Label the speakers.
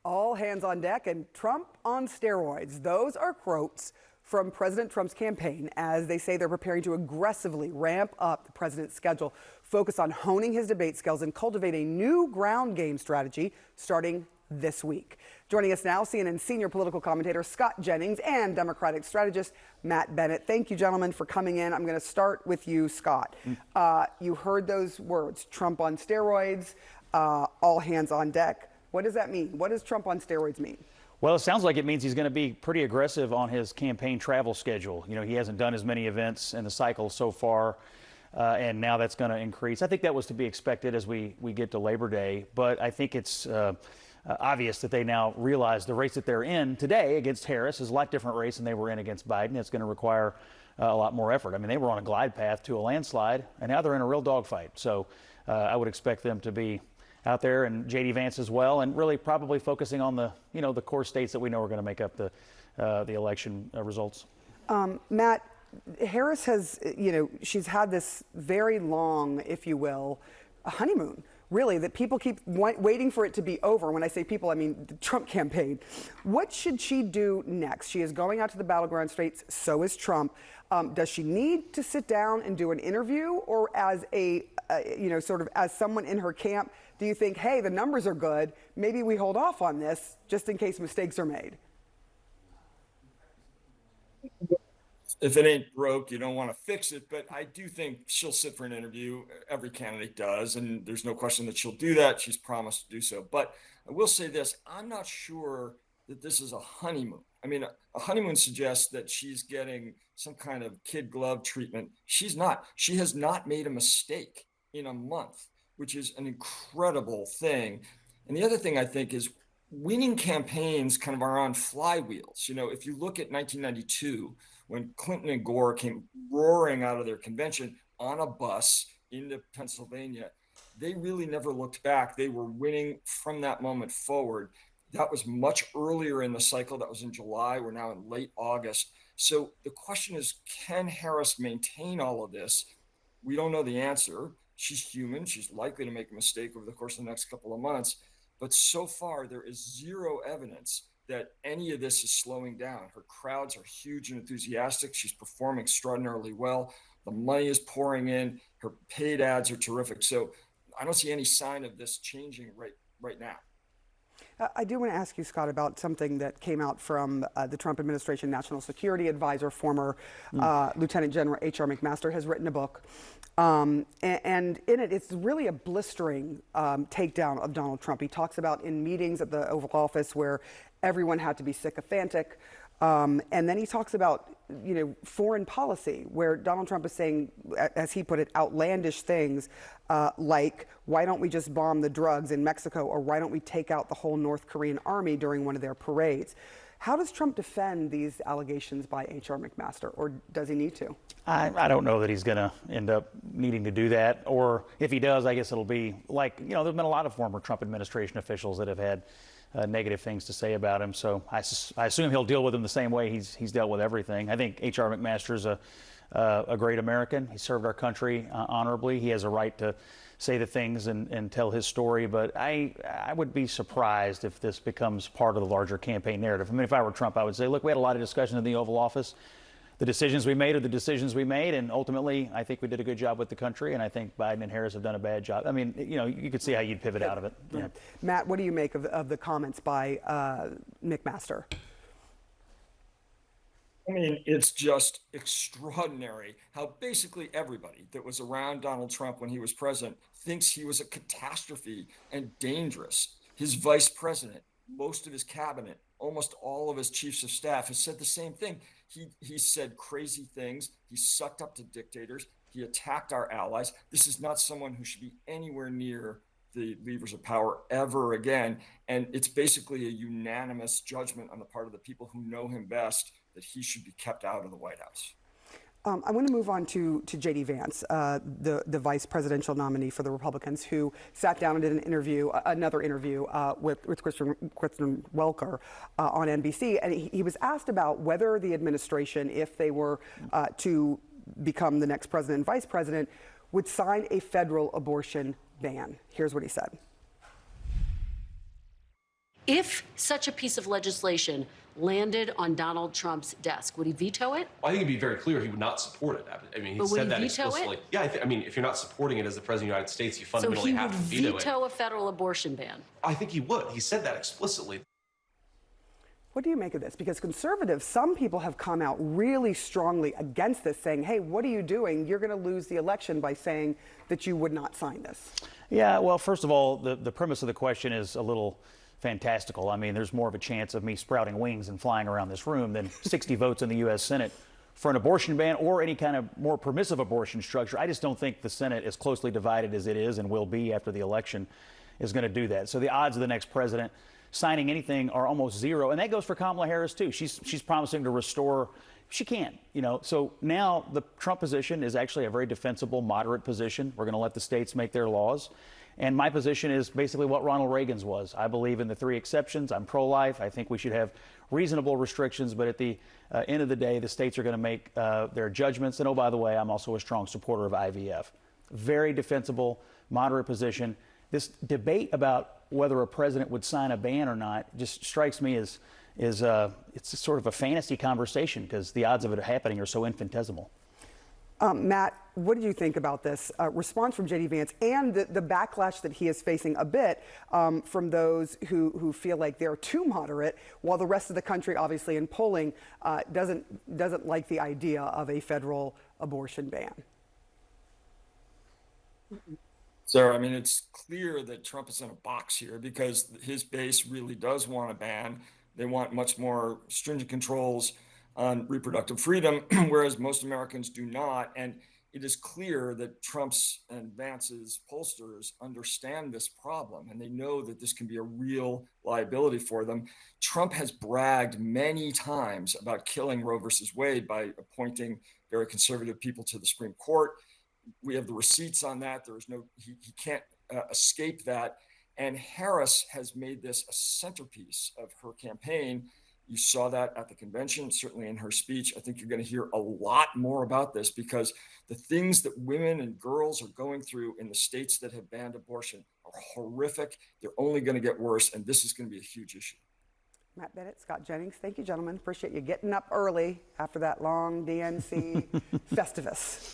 Speaker 1: All hands on deck and Trump on steroids. Those are quotes from President Trump's campaign as they say they're preparing to aggressively ramp up the president's schedule, focus on honing his debate skills and cultivate a new ground game strategy starting this week. Joining us now, CNN senior political commentator Scott Jennings and Democratic strategist Matt Bennett. Thank you, gentlemen, for coming in. I'm going to start with you, Scott. You heard those words, Trump on steroids, all hands on deck. What does that mean? What does Trump on steroids mean?
Speaker 2: Well, it sounds like it means he's going to be pretty aggressive on his campaign travel schedule. You know, he hasn't done as many events in the cycle so far, and now that's going to increase. I think that was to be expected as we get to Labor Day, but I think it's obvious that they now realize the race that they're in today against Harris is a lot different race than they were in against Biden. It's going to require a lot more effort. I mean, they were on a glide path to a landslide, and now they're in a real dogfight. So I would expect them to be out there, and J.D. Vance as well, and really probably focusing on the the core states that we know are going to make up the election results.
Speaker 1: Matt, Harris has she's had this very long, if you will, honeymoon. Really, that people keep waiting for it to be over. When I say people, I mean the Trump campaign. What should she do next? She is going out to the battleground states. So is Trump. Does she need to sit down and do an interview, or as a sort of as someone in her camp, do you think, hey, the numbers are good, maybe we hold off on this just in case mistakes are made?
Speaker 3: If it ain't broke, you don't want to fix it. But I do think she'll sit for an interview. Every candidate does, and there's no question that she'll do that. She's promised to do so. But I will say this, I'm not sure that this is a honeymoon. I mean, a honeymoon suggests that she's getting some kind of kid glove treatment. She's not. She has not made a mistake in a month, which is an incredible thing. And the other thing I think is winning campaigns kind of are on flywheels. You know, if you look at 1992, when Clinton and Gore came roaring out of their convention on a bus into Pennsylvania, they really never looked back. They were winning from that moment forward. That was much earlier in the cycle. That was in July. We're now in late August. So the question is, can Harris maintain all of this? We don't know the answer. She's human. She's likely to make a mistake over the course of the next couple of months. But so far, there is zero evidence that any of this is slowing down. Her crowds are huge and enthusiastic. She's performing extraordinarily well. The money is pouring in. Her paid ads are terrific. So I don't see any sign of this changing right now.
Speaker 1: I do want to ask you, Scott, about something that came out from the Trump administration national security advisor, former Lieutenant General H.R. McMaster, has written a book. And in it, it's really a blistering takedown of Donald Trump. He talks about in meetings at the Oval Office where everyone had to be sycophantic. And then he talks about, foreign policy, where Donald Trump is saying, as he put it, outlandish things like, why don't we just bomb the drugs in Mexico, or why don't we take out the whole North Korean army during one of their parades? How does Trump defend these allegations by H.R. McMaster, or does he need to?
Speaker 2: I don't know that he's going to end up needing to do that, or if he does, I guess it'll be like, there's been a lot of former Trump administration officials that have had negative things to say about him. So I assume he'll deal with them the same way he's dealt with everything. I think H.R. McMaster is a great American. He served our country honorably. He has a right to say the things and tell his story. But I would be surprised if this becomes part of the larger campaign narrative. I mean, if I were Trump, I would say, look, we had a lot of discussion in the Oval Office. The decisions we made are the decisions we made, and ultimately, I think we did a good job with the country, and I think Biden and Harris have done a bad job. I mean, you could see how you'd pivot out of it.
Speaker 1: Yeah. Matt, what do you make of the comments by McMaster?
Speaker 3: I mean, it's just extraordinary how basically everybody that was around Donald Trump when he was president thinks he was a catastrophe and dangerous. His vice president, most of his cabinet, almost all of his chiefs of staff has said the same thing. He said crazy things. He sucked up to dictators. He attacked our allies. This is not someone who should be anywhere near the levers of power ever again. And it's basically a unanimous judgment on the part of the people who know him best that he should be kept out of the White House.
Speaker 1: I want to move on to J.D. Vance, the vice presidential nominee for the Republicans, who sat down and did another interview with Kristen Welker on NBC. And he was asked about whether the administration, if they were to become the next president and vice president, would sign a federal abortion ban. Here's what he said.
Speaker 4: If such a piece of legislation landed on Donald Trump's desk, would he veto it?
Speaker 5: Well, I think it'd be very clear he would not support it. I mean, he said that explicitly. Yeah, I mean, if you're not supporting it as the president of the United States, you fundamentally have to veto it.
Speaker 4: So he would veto a federal abortion ban?
Speaker 5: I think he would. He said that explicitly.
Speaker 1: What do you make of this? Because conservatives, some people have come out really strongly against this, saying, hey, what are you doing? You're going to lose the election by saying that you would not sign this.
Speaker 2: Yeah, well, first of all, the premise of the question is a little fantastical. I mean, there's more of a chance of me sprouting wings and flying around this room than 60 votes in the U.S. Senate for an abortion ban or any kind of more permissive abortion structure. I just don't think the Senate, as closely divided as it is and will be after the election, is going to do that. So the odds of the next president signing anything are almost zero. And that goes for Kamala Harris, too. She's promising to restore. She can, you know. So now the Trump position is actually a very defensible, moderate position. We're going to let the states make their laws. And my position is basically what Ronald Reagan's was. I believe in the three exceptions. I'm pro-life. I think we should have reasonable restrictions. But at the end of the day, the states are going to make their judgments. And oh, by the way, I'm also a strong supporter of IVF. Very defensible, moderate position. This debate about whether a president would sign a ban or not just strikes me as it's sort of a fantasy conversation because the odds of it happening are so infinitesimal.
Speaker 1: Matt, what did you think about this response from J.D. Vance and the backlash that he is facing a bit from those who feel like they're too moderate, while the rest of the country, obviously in polling, doesn't like the idea of a federal abortion ban?
Speaker 3: Sarah, I mean, it's clear that Trump is in a box here because his base really does want a ban. They want much more stringent controls on reproductive freedom, whereas most Americans do not. And it is clear that Trump's and Vance's pollsters understand this problem, and they know that this can be a real liability for them. Trump has bragged many times about killing Roe versus Wade by appointing very conservative people to the Supreme Court. We have the receipts on that. There is no, he can't escape that. And Harris has made this a centerpiece of her campaign. You saw that at the convention, certainly in her speech. I think you're going to hear a lot more about this because the things that women and girls are going through in the states that have banned abortion are horrific. They're only going to get worse, and this is going to be a huge issue.
Speaker 1: Matt Bennett, Scott Jennings, thank you, gentlemen. Appreciate you getting up early after that long DNC Festivus.